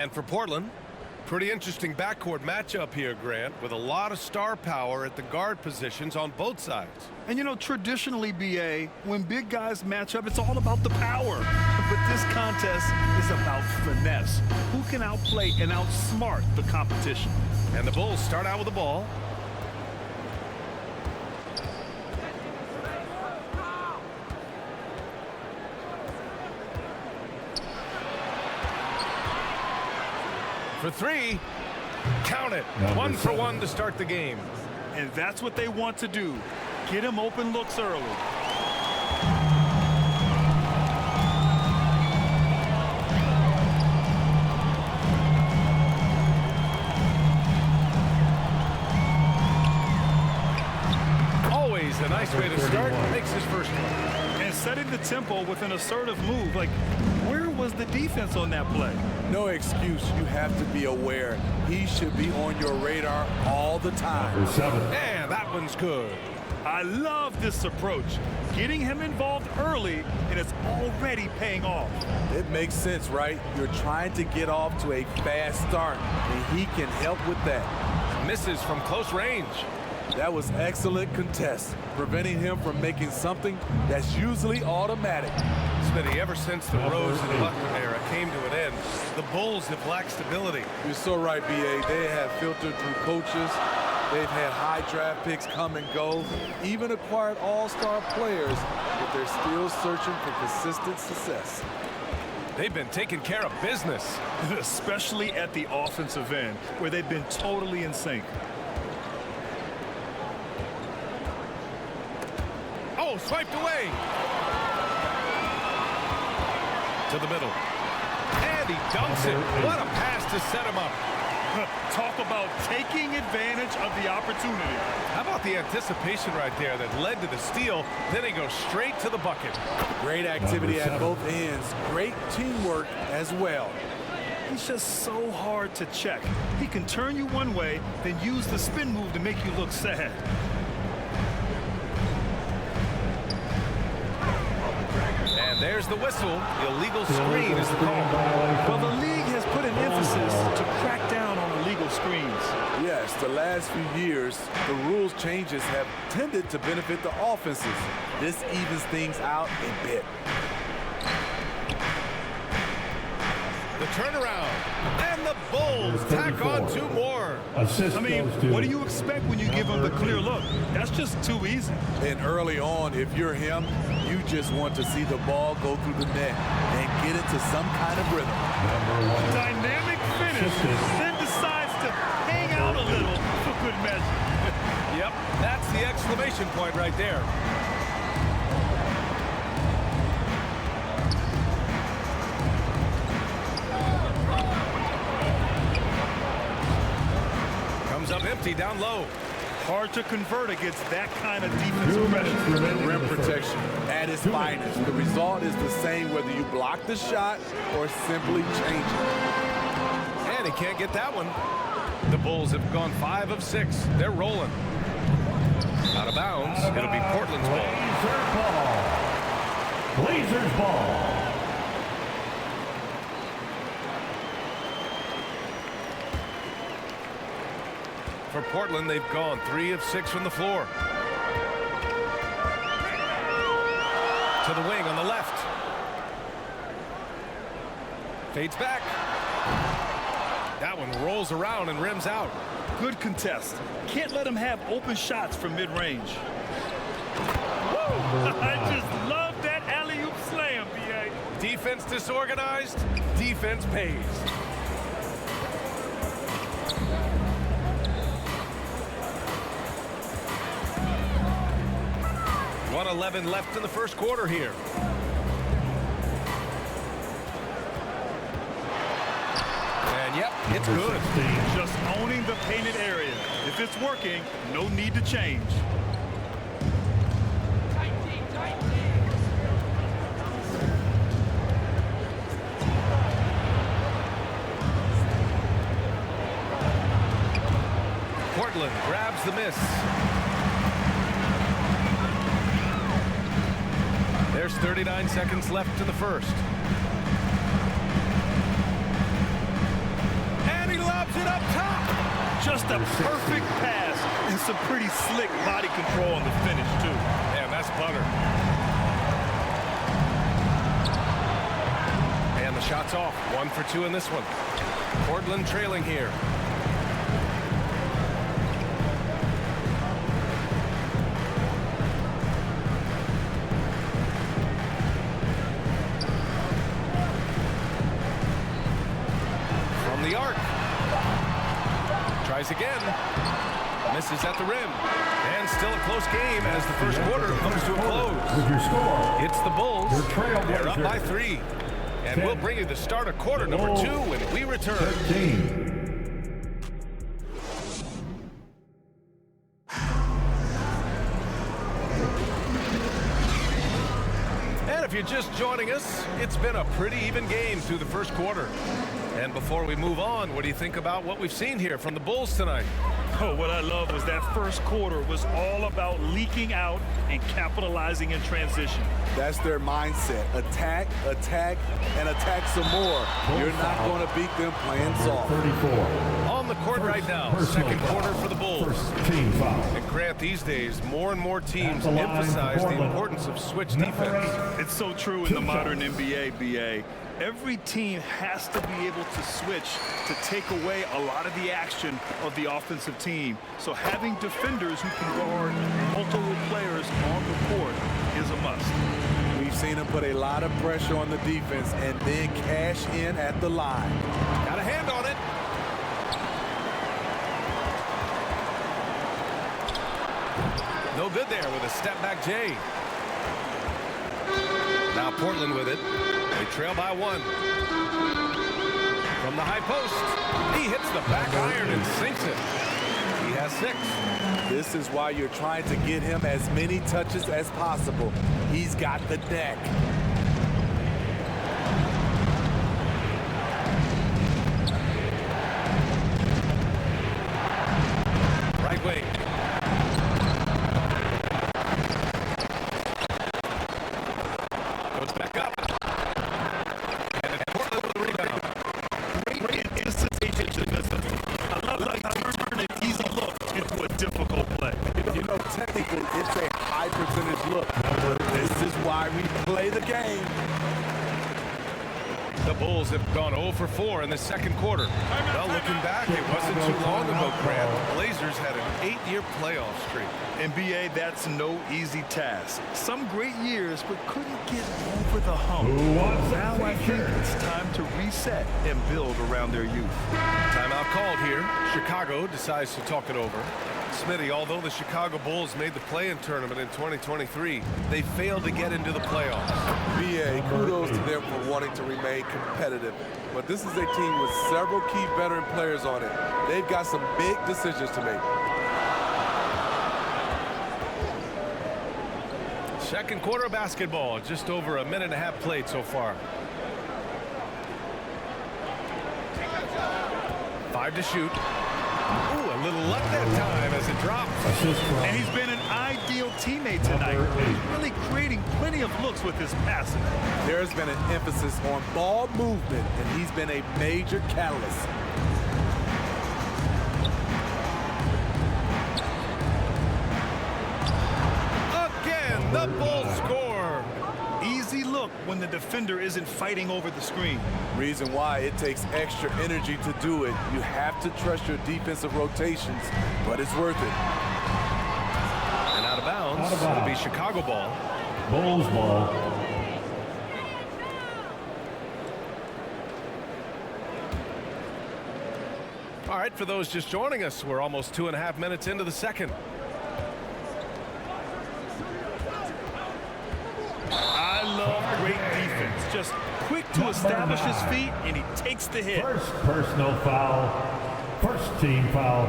And for Portland, pretty interesting backcourt matchup here, Grant, with a lot of star power at the guard positions on both sides. And you know, traditionally, BA, when big guys match up, it's all about the power. But this contest is about finesse. Who can outplay and outsmart the competition? And the Bulls start out with the ball. For three, count it. 1 for 1 to start the game. And that's what they want to do. Get him open looks early. Always a nice way to start. Makes his first one. And setting the tempo with an assertive move. Like, where was the defense on that play? No excuse. You have to be aware. He should be on your radar all the time. And that one's good. I love this approach. Getting him involved early, and it's already paying off. It makes sense, right? You're trying to get off to a fast start, and he can help with that. Misses from close range. That was excellent contest, preventing him from making something that's usually automatic. Smitty, ever since the Rose and Buckman era came to an end, the Bulls have lacked stability. You're so right, B.A. They have filtered through coaches. They've had high draft picks come and go, even acquired all-star players, but they're still searching for consistent success. They've been taking care of business. Especially at the offensive end, where they've been totally in sync. Oh, swiped away. To the middle. And he dunks it. What a pass to set him up. Talk about taking advantage of the opportunity. How about the anticipation right there that led to the steal? Then he goes straight to the bucket. Great activity at both ends. Great teamwork as well. He's just so hard to check. He can turn you one way, then use the spin move to make you look sad. And there's the whistle. Illegal screen is the call. Well, the league has put an emphasis to crack down on illegal screens. Yes, the last few years, the rules changes have tended to benefit the offenses. This evens things out a bit. The turnaround. And the Bulls tack on 2 more. I mean, what do you expect when you give him the clear look? That's just too easy. And early on, if you're him, you just want to see the ball go through the net and get into some kind of rhythm. Dynamic finish, then decides to hang out a little for good measure. Yep, that's the exclamation point right there. Comes up empty down low. Hard to convert against that kind of defensive pressure. Rim protection at its finest. The result is the same whether you block the shot or simply change it. And he can't get that one. The Bulls have gone 5 of 6. They're rolling. Out of bounds. It'll be Portland's ball. Blazers ball. For Portland, they've gone 3 of 6 from the floor. To the wing on the left. Fades back. That one rolls around and rims out. Good contest. Can't let him have open shots from mid-range. I just love that alley-oop slam, B.A. Defense disorganized, defense pays. 1:11 left in the first quarter here. And yep, it's good. Just owning the painted area. If it's working, no need to change. Portland grabs the miss. There's 39 seconds left in the first. it up top. Just a perfect pass and some pretty slick body control on the finish, too. Man, that's butter. And the shot's off. 1 for 2 in this one. Portland trailing here. From the arc. Tries again. Misses at the rim. And still a close game as the first quarter comes to a close. With your score, It's the Bulls. They're up by 3. And we'll bring you the start of quarter number 2 when we return. 13. And if you're just joining us, it's been a pretty even game through the first quarter. And before we move on, what do you think about what we've seen here from the Bulls tonight? Oh, what I love was that first quarter was all about leaking out and capitalizing in transition. That's their mindset. Attack, attack, and attack some more. You're not going to beat them playing soft. 34. On the court right now, second quarter for the Bulls. First team foul. And Grant, these days, more and more teams At the line, emphasize the Portland. importance of switch defense. It's so true in the modern NBA, BA. Every team has to be able to switch to take away a lot of the action of the offensive team. So having defenders who can guard multiple players on the court is a must. We've seen them put a lot of pressure on the defense and then cash in at the line. Got a hand on it. No good there with a step back J. Now Portland with it. They trail by 1. From the high post, he hits the back iron and sinks it. He has 6. This is why you're trying to get him as many touches as possible. He's got the deck. Right wing. Goes back up. And it's Portland with the rebound. Great anticipation to this. I love how you turn an easy look into a difficult play. You know, technically, it's a high percentage look. This is why we play the game. The Bulls have gone 0 for 4 in the second quarter. Well, looking back, it wasn't too long ago, Grant. The Blazers had an 8-year playoff streak. NBA, that's no easy task. Some great years, but couldn't get over the hump. Who wants Now that I think t-shirt? it's time to reset and build around their youth. Timeout called here. Chicago decides to talk it over. Smitty, although the Chicago Bulls made the play-in tournament in 2023, they failed to get into the playoffs. BA, kudos to them for wanting to remain competitive. But this is a team with several key veteran players on it. They've got some big decisions to make. Second quarter of basketball, just over a minute and a half played so far. 5 to shoot. Ooh, a little luck that time as it drops. Assist from And he's been an ideal teammate tonight. He's really creating plenty of looks with his passing. There's been an emphasis on ball movement, and he's been a major catalyst. Again, the Bulls score. Easy look when the defender isn't fighting over the screen. Reason why it takes extra energy to do it. You have to trust your defensive rotations, but it's worth it. And out of bounds, Out of it'll be bounds. Chicago ball. Bulls ball. All right, for those just joining us, we're almost 2.5 minutes into the second. I love great defense. Just quick to establish his feet, and he takes the hit. First personal foul. First team foul.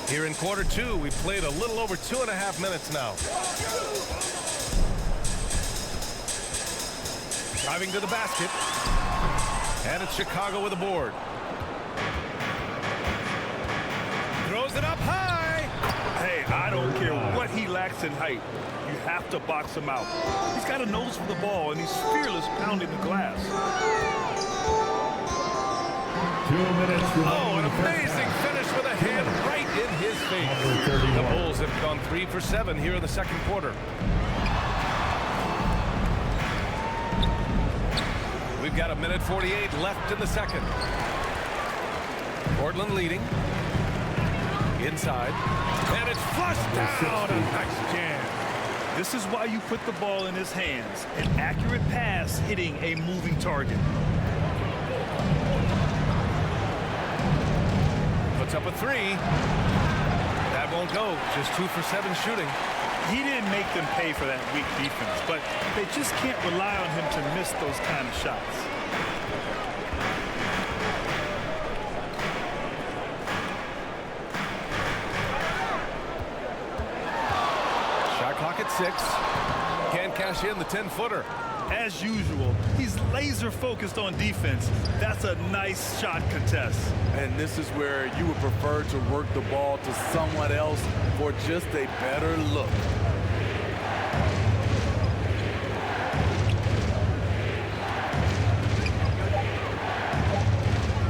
Here in quarter 2, we've played a little over 2.5 minutes now. Driving to the basket. And it's Chicago with a board. Throws it up high. Hey, I don't care what he lacks max in height. You have to box him out. He's got a nose for the ball, and he's fearless pounding the glass. 2 minutes remaining. Oh, an amazing finish with a hand right in his face. The Bulls have gone 3 for 7 here in the second quarter. We've got 1:48 left in the second. Portland leading. Inside. And it's flushed down. A nice jam. This is why you put the ball in his hands. An accurate pass hitting a moving target. Puts up a three. That won't go. Just 2 for 7 shooting. He didn't make them pay for that weak defense, but they just can't rely on him to miss those kind of shots. Shot clock at 6. Can't cash in the 10-footer. As usual, he's laser focused on defense. That's a nice shot contest. And this is where you would prefer to work the ball to someone else for just a better look.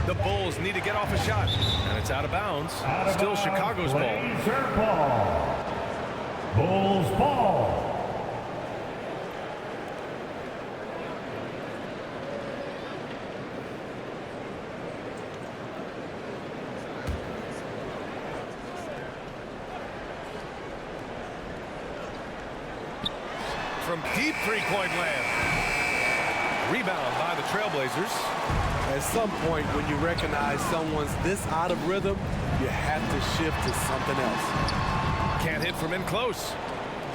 The Bulls need to get off a shot, and it's out of bounds. Still Chicago's ball. Blazer ball. Bulls ball. From deep three-point land. Rebound by the Trailblazers. At some point, when you recognize someone's this out of rhythm, you have to shift to something else. Can't hit from in close.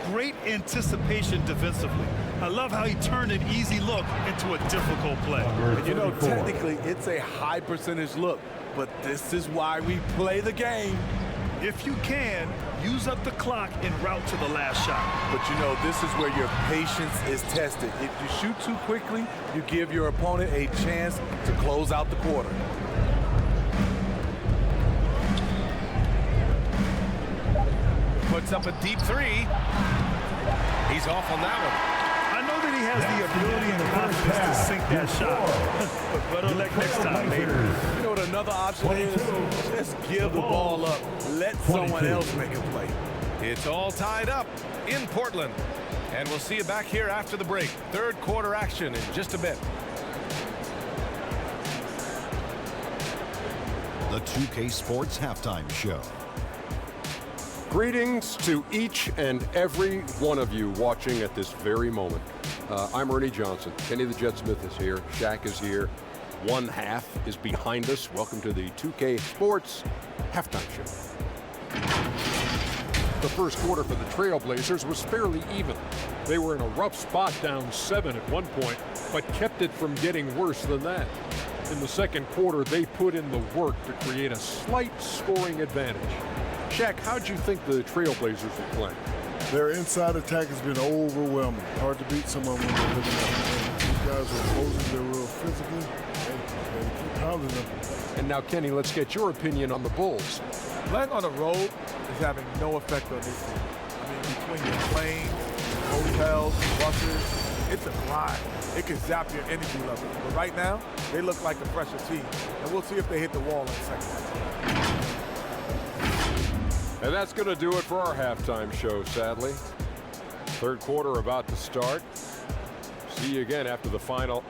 Great anticipation defensively. I love how he turned an easy look into a difficult play. And you know, technically, it's a high percentage look, but this is why we play the game. If you can, use up the clock en route to the last shot. But you know, this is where your patience is tested. If you shoot too quickly, you give your opponent a chance to close out the quarter. Puts up a deep three. He's off on that one. I know that he has the ability and confidence to sink that shot. But better luck next time, maybe. You know what another option is? Just give the ball up. Let someone else make a play. It's all tied up in Portland. And we'll see you back here after the break. Third quarter action in just a bit. The 2K Sports Halftime Show. Greetings to each and every one of you watching at this very moment. I'm Ernie Johnson. Kenny the Jet Smith is here. Shaq is here. One half is behind us. Welcome to the 2K Sports Halftime Show. The first quarter for the Trailblazers was fairly even. They were in a rough spot, down 7 at one point, but kept it from getting worse than that. In the second quarter, they put in the work to create a slight scoring advantage. Shaq, how'd you think the Trailblazers were playing? Their inside attack has been overwhelming. Hard to beat some of them when they're living up. These guys are opposing, they're real physically, and they keep pounding them. And now, Kenny, let's get your opinion on the Bulls. Playing on the road is having no effect on this team. I mean, between your planes, hotels, buses, it's a grind. It can zap your energy level. But right now, they look like a fresher team. And we'll see if they hit the wall in the second half. And that's going to do it for our halftime show, sadly. Third quarter about to start. See you again after the final.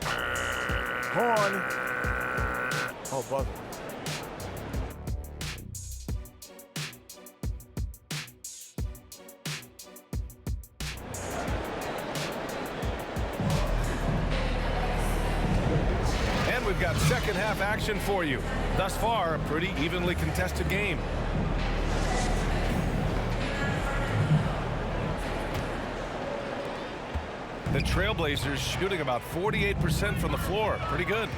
Horn. Oh, buzzer. And we've got second half action for you. Thus far, a pretty evenly contested game. The Trailblazers shooting about 48% from the floor. Pretty good.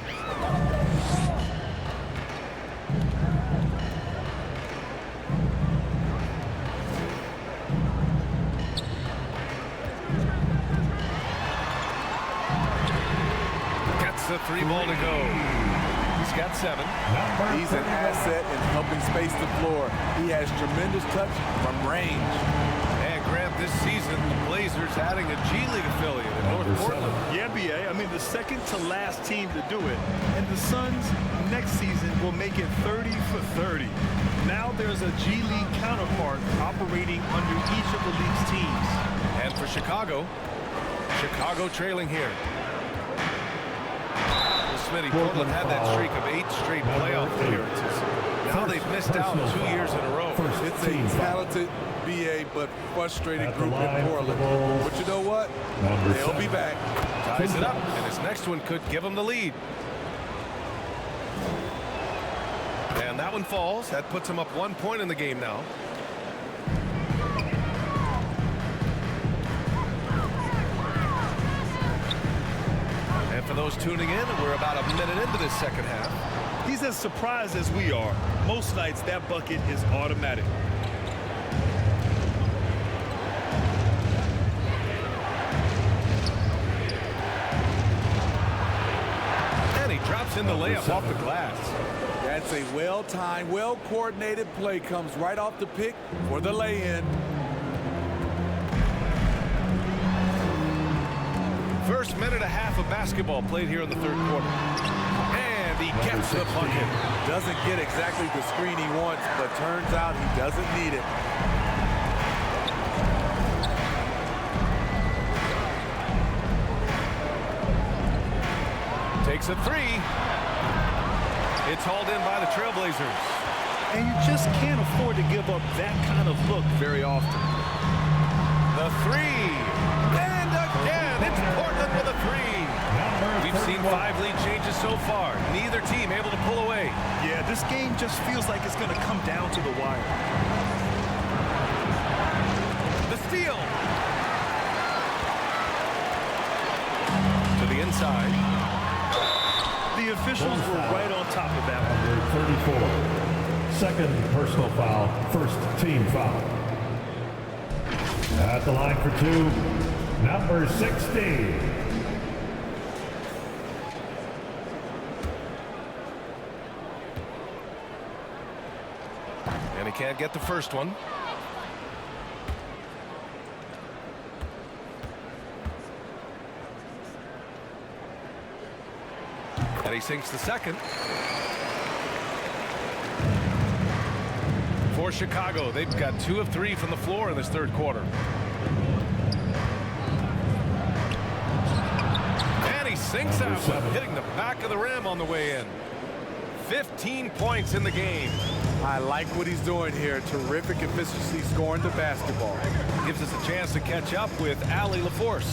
Gets the 3 ball to go. He's got 7. He's an asset in helping space the floor. He has tremendous touch from range. And Grant, this Just adding a G League affiliate in North Portland. Yeah, BA. I mean, the second to last team to do it. And the Suns next season will make it 30 for 30. Now there's a G League counterpart operating under each of the league's teams. And for Chicago trailing here. Well, Smitty, Portland had that streak of 8 straight playoff appearances. Now they've missed out 2 years in a row. It's a talented BA but frustrated group in Portland. But you know what? They'll be back. Ties it up, and his next one could give him the lead. And that one falls. That puts him up 1 point in the game now. And for those tuning in, we're about a minute into this second half. He's as surprised as we are. Most nights, that bucket is automatic. And he drops in the layup off the glass. That's a well-timed, well-coordinated play. Comes right off the pick for the lay-in. First minute and a half of basketball played here in the third quarter. And he gets the bucket. Doesn't get exactly the screen he wants, but turns out he doesn't need it. Takes a three. It's hauled in by the Trailblazers. And you just can't afford to give up that kind of look very often. The three. And again, it's Portland with a three. We've seen 5 lead changes so far. Neither team able to pull away. Yeah, this game just feels like it's going to come down to the wire. The steal. To the inside. The officials were right on top of that one. Number 34. Second personal foul, first team foul. At the line for 2, number 60. And he can't get the first one. And he sinks the second. For Chicago, they've got 2 of 3 from the floor in this third quarter. And he sinks that one, hitting the back of the rim on the way in. 15 points in the game. I like what he's doing here. Terrific efficiency scoring the basketball. Gives us a chance to catch up with Allie LaForce.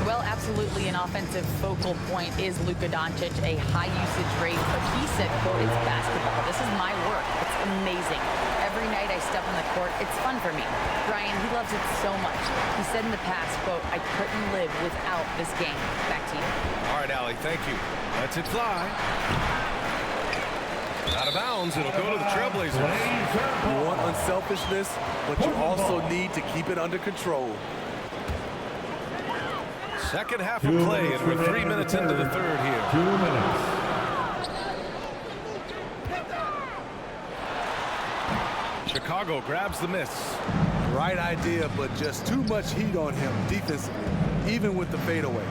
Well, absolutely an offensive focal point is Luka Doncic, a high usage rate, but he said, quote, it's basketball. This is my work. It's amazing. Every night I step on the court, it's fun for me. Brian, he loves it so much. He said in the past, quote, I couldn't live without this game. Back to you. All right, Allie, thank you. Lets it fly. Out of bounds, it'll go to the Trailblazers. You want unselfishness, but you also need to keep it under control. Second half of play, and we're 3 minutes into the third here. 2 minutes. Chicago grabs the miss. Right idea, but just too much heat on him defensively, even with the fadeaway.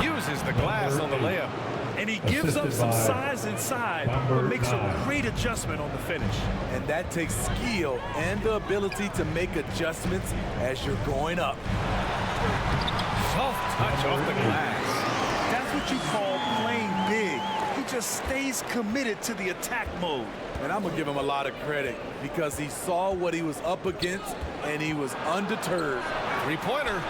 Uses the glass on the layup. And he gives up some size inside, but makes a great adjustment on the finish. And that takes skill and the ability to make adjustments as you're going up. Soft touch off the glass. That's what you call playing big. He just stays committed to the attack mode. And I'm going to give him a lot of credit because he saw what he was up against and he was undeterred. Three-pointer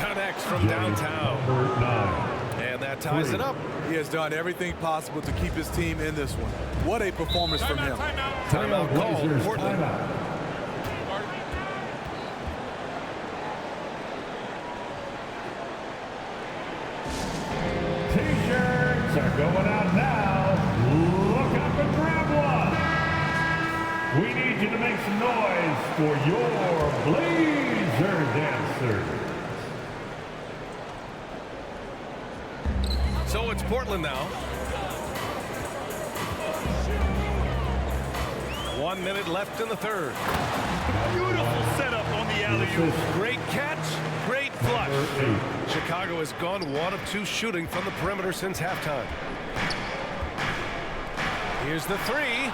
connects from downtown. Number 9. And that ties it up. He has done everything possible to keep his team in this one. What a performance from him. Timeout called, Portland. T-shirts are going out now. Look up and grab one. We need you to make some noise for your Blazer dancers. So it's Portland now. 1 minute left in the third. Beautiful alley-oop. Great catch, great flush. Chicago has gone 1 of 2 shooting from the perimeter since halftime. Here's the three,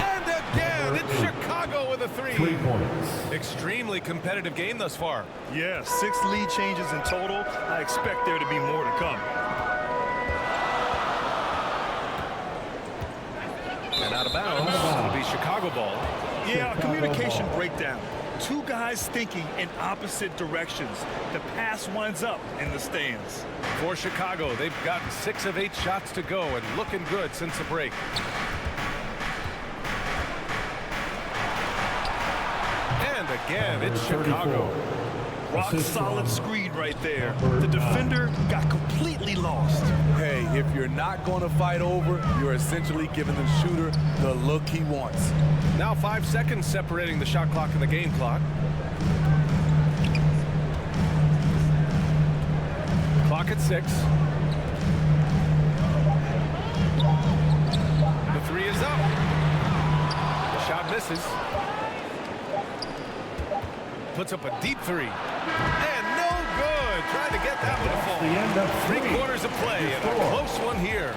and again, it's Chicago with a 3. 3 points. Extremely competitive game thus far. Yeah, 6 lead changes in total. I expect there to be more to come. And out of bounds, it'll be Chicago ball. Yeah, a communication breakdown. 2 guys thinking in opposite directions. The pass winds up in the stands. For Chicago, they've gotten 6 of 8 shots to go and looking good since the break. And again, it's Chicago. Rock solid screen right there. The defender got completely lost. Hey, if you're not going to fight over, you're essentially giving the shooter the look he wants. Now 5 seconds separating the shot clock and the game clock. Clock at 6. The 3 is up. The shot misses. Puts up a deep 3. And no good. Trying to get that one to fall. The end of 3 quarters of play and a close one here.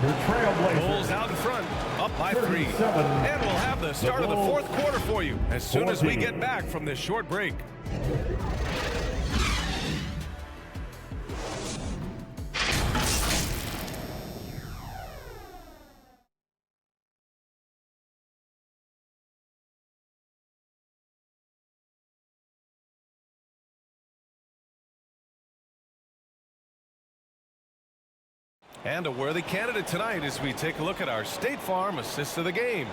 Bulls out in front, up by 3. And we'll have the start of the 4th quarter for you as soon as we get back from this short break. And a worthy candidate tonight as we take a look at our State Farm assist of the game.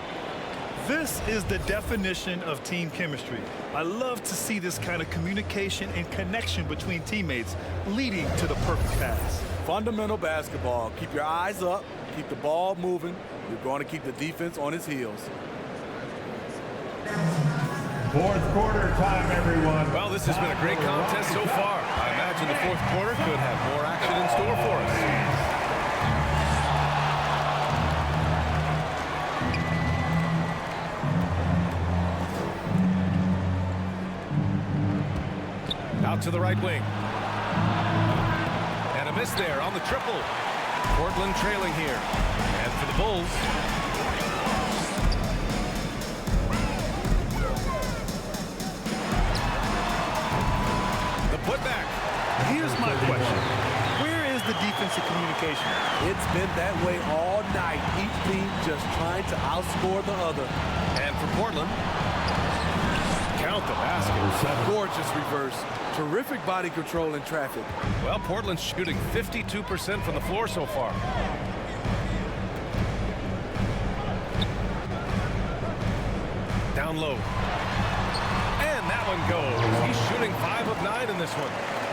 This is the definition of team chemistry. I love to see this kind of communication and connection between teammates leading to the perfect pass. Fundamental basketball. Keep your eyes up, keep the ball moving. You're going to keep the defense on its heels. 4th quarter time, everyone. Well, this has been a great contest so far. I imagine the 4th quarter could have more action in store for us. Out to the right wing. And a miss there on the triple. Portland trailing here. And for the Bulls. The putback. Here's my question. Where is the defensive communication? It's been that way all night. Each team just trying to outscore the other. And for Portland. Count the basket. Gorgeous reverse. Terrific body control in traffic. Well, Portland's shooting 52% from the floor so far. Down low. And that one goes. He's shooting 5 of 9 in this one.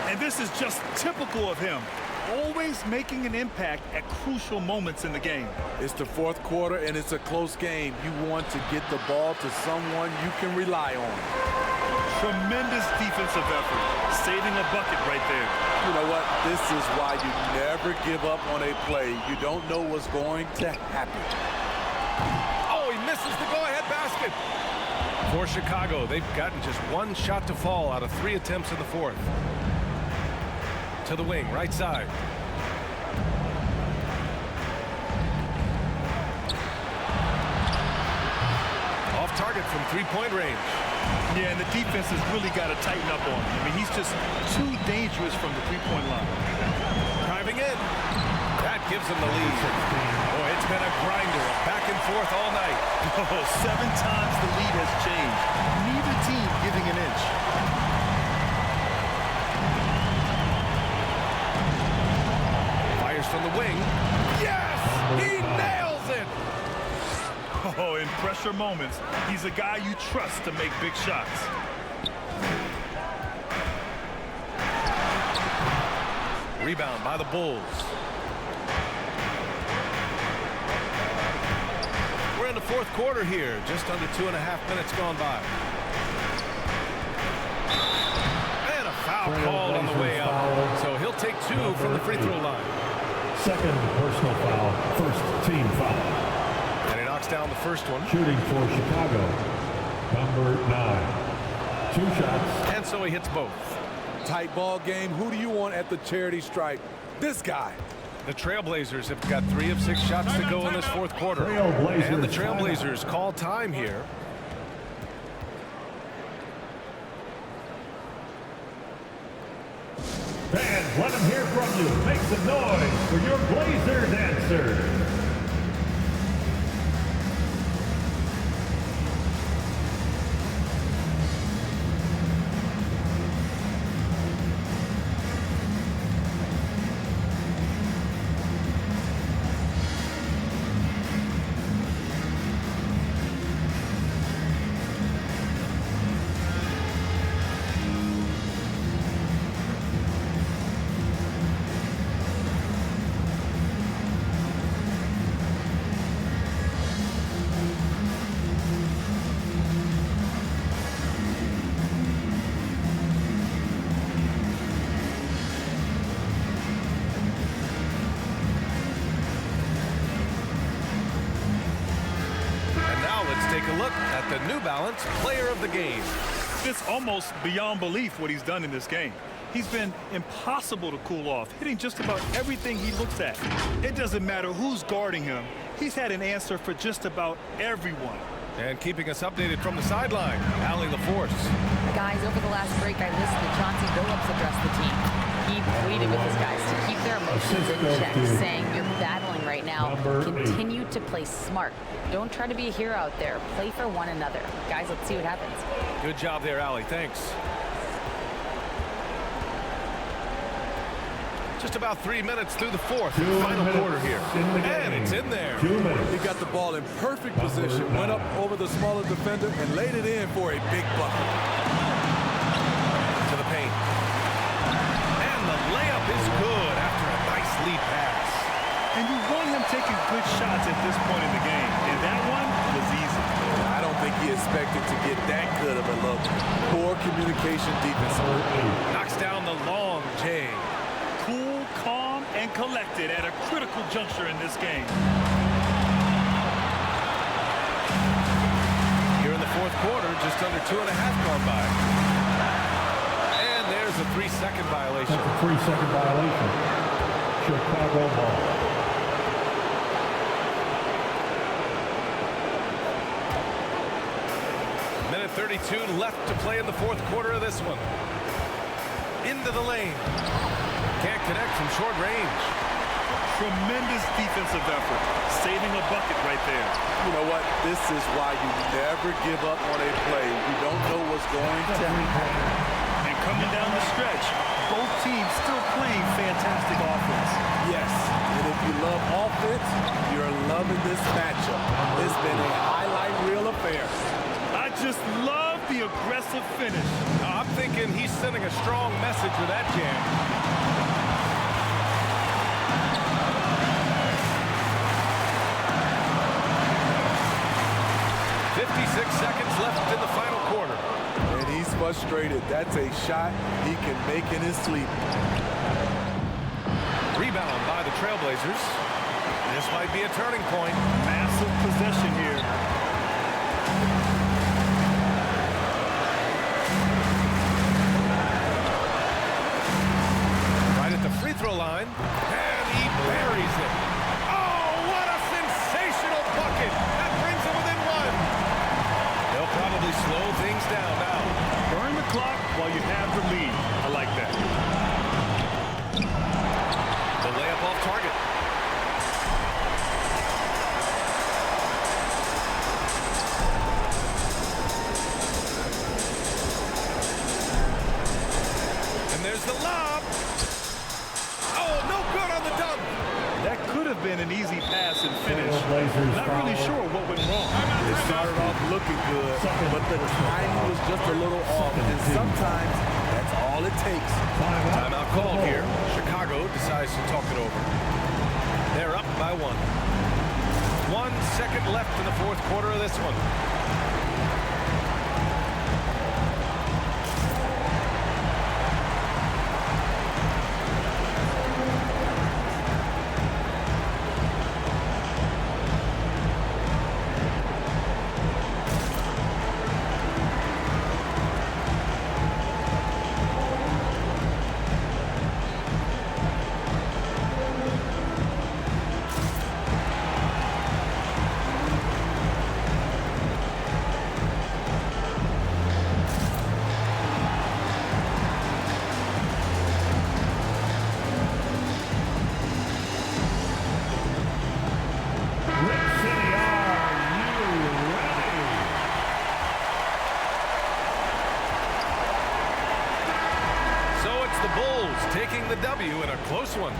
And this is just typical of him. Always making an impact at crucial moments in the game. It's the 4th quarter and it's a close game. You want to get the ball to someone you can rely on. Tremendous defensive effort, saving a bucket right there. You know what? This is why you never give up on a play. You don't know what's going to happen. Oh, he misses the go-ahead basket. For Chicago, they've gotten just 1 shot to fall out of 3 attempts in the 4th. To the wing, right side. Off target from 3-point range. Yeah, and the defense has really got to tighten up on him. I mean, he's just too dangerous from the 3-point line. Driving in. That gives them the lead. Boy, it's been a grinder, back and forth all night. Oh, 7 times the lead has changed. Neither team giving an inch. Fires from the wing. Yes! He nails it! Oh, in pressure moments, he's a guy you trust to make big shots. Rebound by the Bulls. We're in the 4th quarter here, just under 2.5 minutes gone by. And a foul called on the way out. So he'll take 2 from the free throw line. 2nd personal foul, 1st team foul. And he knocks down the first one. Shooting for Chicago, number 9. 2 shots. And so he hits both. Tight ball game. Who do you want at the charity stripe? This guy. The Trailblazers have got 3 of 6 shots to go in this fourth quarter. And the Trailblazers call time here. Fans, let them hear from you. Make some noise for your Blazer dancer. The New Balance Player of the Game. It's almost beyond belief what he's done in this game. He's been impossible to cool off, hitting just about everything he looks at. It doesn't matter who's guarding him. He's had an answer for just about everyone. And keeping us updated from the sideline, Allie LaForce. Guys, over the last break, I listened to Chauncey Billups address the team. He pleaded with his guys to keep their emotions in check, saying you're battling right now. Continue to play smart. Don't try to be a hero out there. Play for one another. Guys, let's see what happens. Good job there, Allie. Thanks. Just about 3 minutes through the fourth, final quarter here. And it's in there. He got the ball in perfect position, went up over the smaller defender, and laid it in for a big bucket. To the paint. And the layup is good after a nice lead pass. And you want him taking good shots at this point in the game. And that one was easy. I don't think he expected to get that good of a look. Poor communication defensively. Knocks down the long J. Cool, calm, and collected at a critical juncture in this game. Here in the fourth quarter, just under 2.5 gone by. And there's a 3-second violation. That's a 3-second violation. Chicago ball. Minute 32 left to play in the fourth quarter of this one. Into the lane. Can't connect from short range. Tremendous defensive effort. Saving a bucket right there. You know what? This is why you never give up on a play. You don't know what's going to happen. And coming down the stretch, both teams still playing fantastic offense. Yes, and if you love offense, you're loving this matchup. It's been a highlight reel affair. I just love the aggressive finish. I'm thinking he's sending a strong message with that jam. 56 seconds left in the final quarter. And he's frustrated. That's a shot he can make in his sleep. Rebound by the Trailblazers. This might be a turning point. Massive possession here. Right at the free throw line. And he buries it. Oh, what a sensational bucket. That brings him within one. They'll probably slow things down now. Burn the clock while you have the lead. I like that. The layup off target. And there's the lob. Oh, no good on the dunk. That could have been an easy pass and finish. Not really sure what went wrong. It started off looking good, but the timing was just a little off, and sometimes that's all it takes. Timeout called here. Chicago decides to talk it over. They're up by 1. 1 second left in the fourth quarter of this one. taking the W in a close one.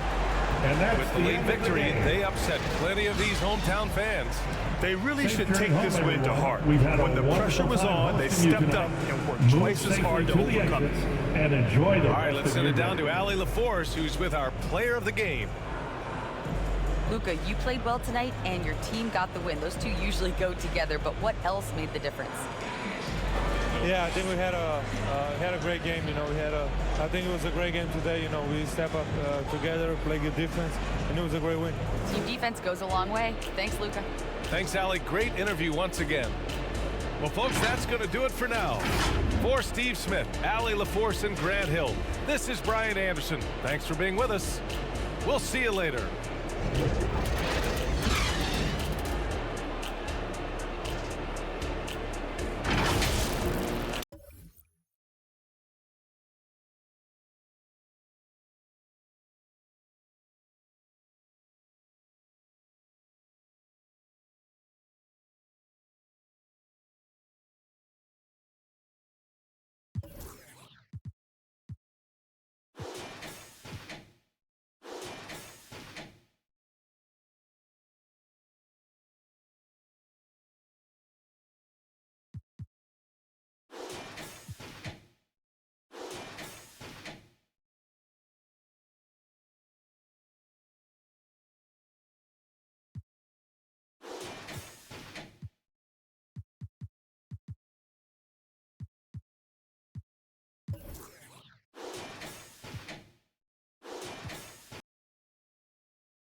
And that's With the lead victory, they upset plenty of these hometown fans. They really should take this win to heart. We've had When the pressure was on, they stepped up and worked twice as hard to overcome it. And enjoy the All right, rest let's of send your it down day. to Allie LaForce, who's with our player of the game. Luka, you played well tonight, and your team got the win. Those two usually go together, but what else made the difference? Yeah, I think we had a great game. You know, I think it was a great game today. You know, we step up together, play good defense, and it was a great win. Team defense goes a long way. Thanks, Luka. Thanks, Allie. Great interview once again. Well, folks, that's going to do it for now. For Steve Smith, Allie LaForce, and Grant Hill, this is Brian Anderson. Thanks for being with us. We'll see you later.